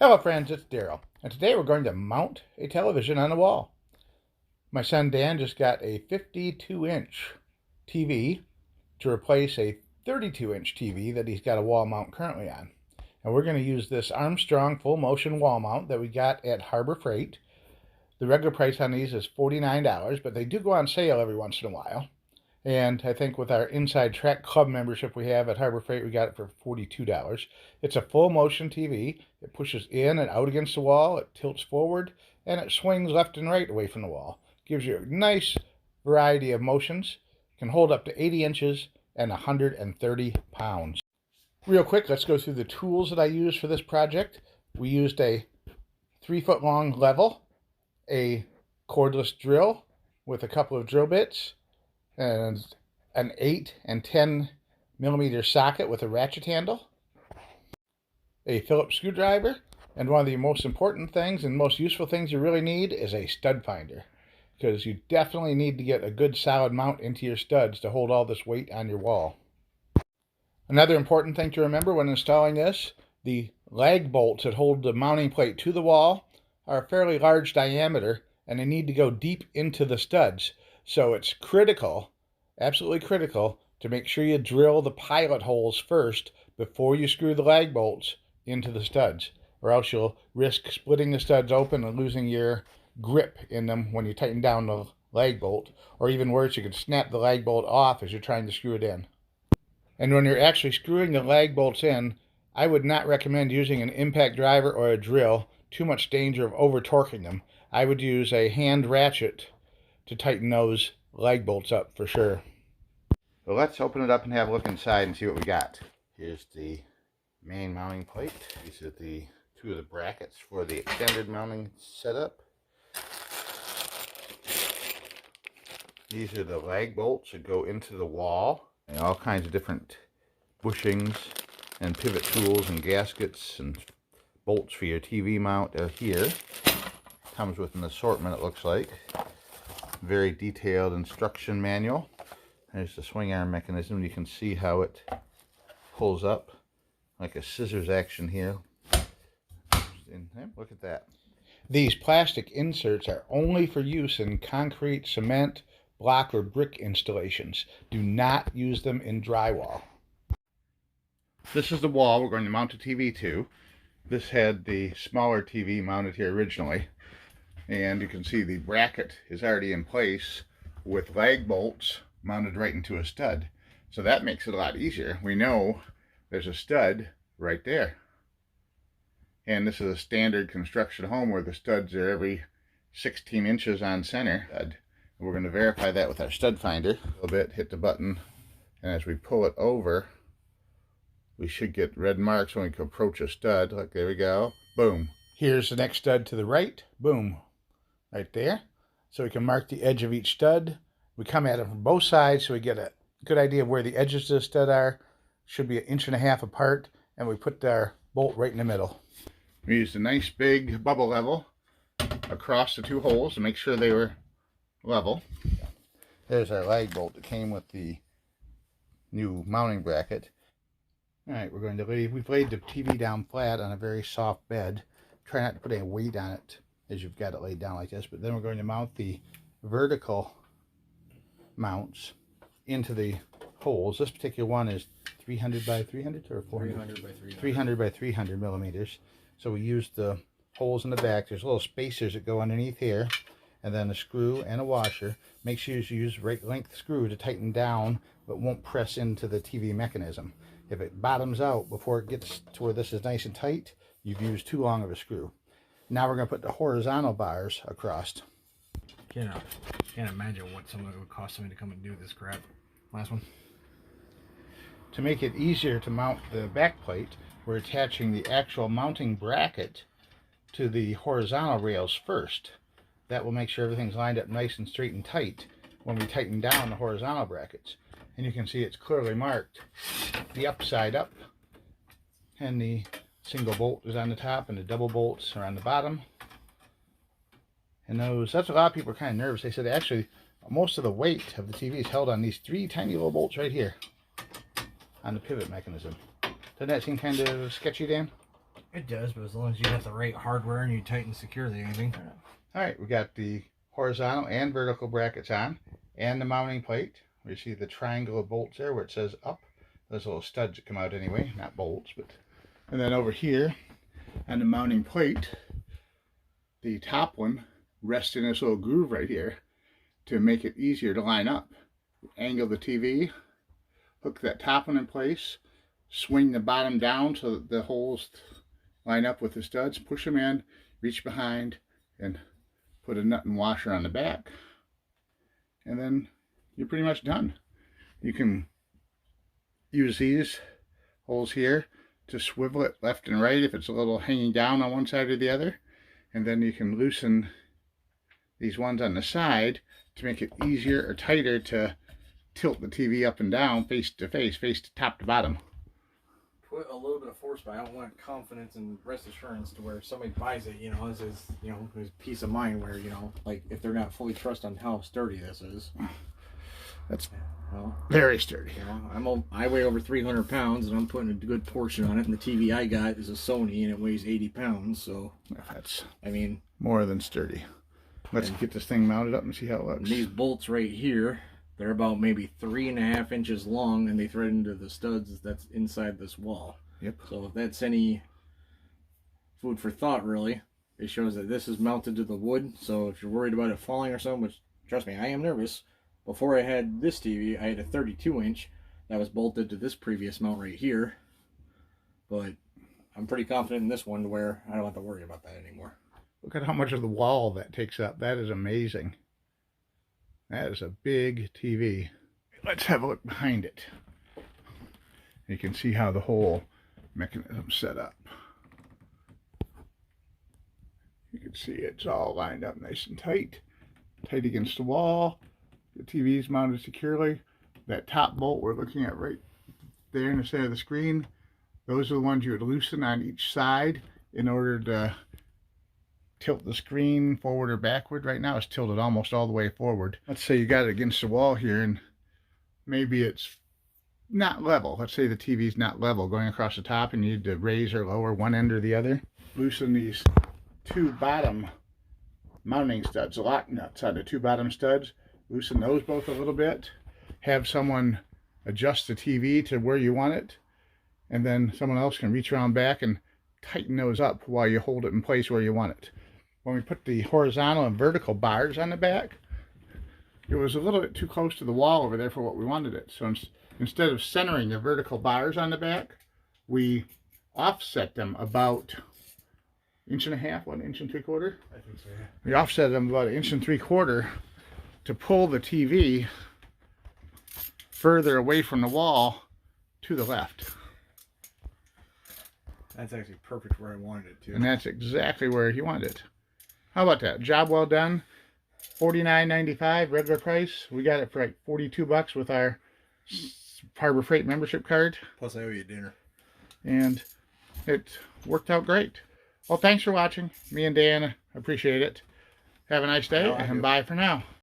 Hello friends, it's Daryl, and today we're going to mount a television on the wall. My son Dan just got a 52-inch TV to replace a 32-inch TV that he's got a wall mount currently on. And we're going to use this Armstrong full motion wall mount that we got at Harbor Freight. The regular price on these is $49, but they do go on sale every once in a while. And I think with our Inside Track Club membership we have at Harbor Freight, we got it for $42. It's a full motion TV. It pushes in and out against the wall, it tilts forward, and it swings left and right away from the wall. Gives you a nice variety of motions. It can hold up to 80 inches and 130 pounds. Real quick, let's go through the tools that I used for this project. We used a 3-foot long level, a cordless drill with a couple of drill bits, and an 8 and 10 millimeter socket with a ratchet handle, a Phillips screwdriver, and one of the most important things and most useful things you really need is a stud finder, because you definitely need to get a good solid mount into your studs to hold all this weight on your wall. Another important thing to remember when installing this, the lag bolts that hold the mounting plate to the wall are a fairly large diameter and they need to go deep into the studs. So it's critical, absolutely critical, to make sure you drill the pilot holes first before you screw the lag bolts into the studs, or else you'll risk splitting the studs open and losing your grip in them when you tighten down the lag bolt, or even worse, you could snap the lag bolt off as you're trying to screw it in. And when you're actually screwing the lag bolts in, I would not recommend using an impact driver or a drill. Too much danger of over torquing them. I would use a hand ratchet to tighten those lag bolts up for sure. So let's open it up and have a look inside and see what we got. Here's the main mounting plate. These are the two of the brackets for the extended mounting setup. These are the lag bolts that go into the wall, and all kinds of different bushings and pivot tools and gaskets and bolts for your TV mount are here. Comes with an assortment, it looks like. Very detailed instruction manual. There's the swing arm mechanism. You can see how it pulls up like a scissors action here. Look at that. These plastic inserts are only for use in concrete, cement, block, or brick installations. Do not use them in drywall. This is the wall we're going to mount the TV to. This had the smaller TV mounted here originally. And you can see the bracket is already in place with lag bolts mounted right into a stud. So that makes it a lot easier. We know there's a stud right there. And this is a standard construction home where the studs are every 16 inches on center. And we're going to verify that with our stud finder. A little bit, hit the button, and as we pull it over, we should get red marks when we can approach a stud. Look, there we go. Boom. Here's the next stud to the right. Boom. Right there. So we can mark the edge of each stud. We come at it from both sides so we get a good idea of where the edges of the stud are. Should be 1.5 inches apart, and we put our bolt right in the middle. We used a nice big bubble level across the two holes to make sure they were level. There's our lag bolt that came with the new mounting bracket. Alright, we've laid the TV down flat on a very soft bed. Try not to put any weight on it as you've got it laid down like this, but then we're going to mount the vertical mounts into the holes. This particular one is 300 by 300 or 400? 300 by 300. 300 by 300 millimeters. So we used the holes in the back. There's little spacers that go underneath here, and then a screw and a washer. Make sure you use right length screw to tighten down, but won't press into the TV mechanism. If it bottoms out before it gets to where this is nice and tight, you've used too long of a screw. Now we're going to put the horizontal bars across. Can't imagine what it would cost somebody to come and do this crap. Last one. To make it easier to mount the back plate, we're attaching the actual mounting bracket to the horizontal rails first. That will make sure everything's lined up nice and straight and tight when we tighten down the horizontal brackets. And you can see it's clearly marked. The upside up, and the single bolt is on the top, and the double bolts are on the bottom. And that's what a lot of people are kind of nervous. They said actually most of the weight of the TV is held on these 3 tiny little bolts right here on the pivot mechanism. Doesn't that seem kind of sketchy, Dan? It does, but as long as you got the right hardware and you tighten securely anything. All right, we got the horizontal and vertical brackets on, and the mounting plate. We see the triangle of bolts there where it says up. Those little studs that come out anyway, not bolts, but. And then over here on the mounting plate, the top one rests in this little groove right here to make it easier to line up. Angle the TV, hook that top one in place, swing the bottom down so that the holes line up with the studs, push them in, reach behind, and put a nut and washer on the back. And then you're pretty much done. You can use these holes here to swivel it left and right if it's a little hanging down on one side or the other. And then you can loosen these ones on the side to make it easier or tighter to tilt the TV up and down, face to face, face to top to bottom. Put a little bit of force, but I don't want confidence and rest assurance to where if somebody buys it, you know, this is, you know, there's peace of mind where, you know, like if they're not fully trust on how sturdy this is. That's well, very sturdy. You know, I weigh over 300 pounds and I'm putting a good portion on it, and the TV I got is a Sony and it weighs 80 pounds, so that's, I mean, more than sturdy. Let's get this thing mounted up and see how it looks. These bolts right here, they're about maybe 3.5 inches long, and they thread into the studs that's inside this wall. Yep. So if that's any food for thought, really, it shows that this is mounted to the wood. So if you're worried about it falling or something, which trust me, I am nervous. Before I had this TV, I had a 32-inch that was bolted to this previous mount right here. But I'm pretty confident in this one to where I don't have to worry about that anymore. Look at how much of the wall that takes up. That is amazing. That is a big TV. Let's have a look behind it. You can see how the whole mechanism set up. You can see it's all lined up nice and tight. Tight against the wall. The TV is mounted securely. That top bolt we're looking at right there in the center of the screen, those are the ones you would loosen on each side in order to tilt the screen forward or backward. Right now it's tilted almost all the way forward. Let's say you got it against the wall here and maybe it's not level. Let's say the TV's not level going across the top and you need to raise or lower one end or the other. Loosen these two bottom mounting studs, lock nuts on the two bottom studs. Loosen those both a little bit. Have someone adjust the TV to where you want it, and then someone else can reach around back and tighten those up while you hold it in place where you want it. When we put the horizontal and vertical bars on the back, it was a little bit too close to the wall over there for what we wanted it. So instead of centering the vertical bars on the back, we offset them about 1.5 inches, 1 3/4 inches? I think so, yeah. We offset them about 1 3/4 inches to pull the TV further away from the wall to the left. That's actually perfect where I wanted it to. And that's exactly where you want it. How about that? Job well done. $49.95 regular price. We got it for like $42 with our Harbor Freight membership card. Plus I owe you dinner. And it worked out great. Well, thanks for watching. Me and Dan appreciate it. Have a nice day, and bye for now.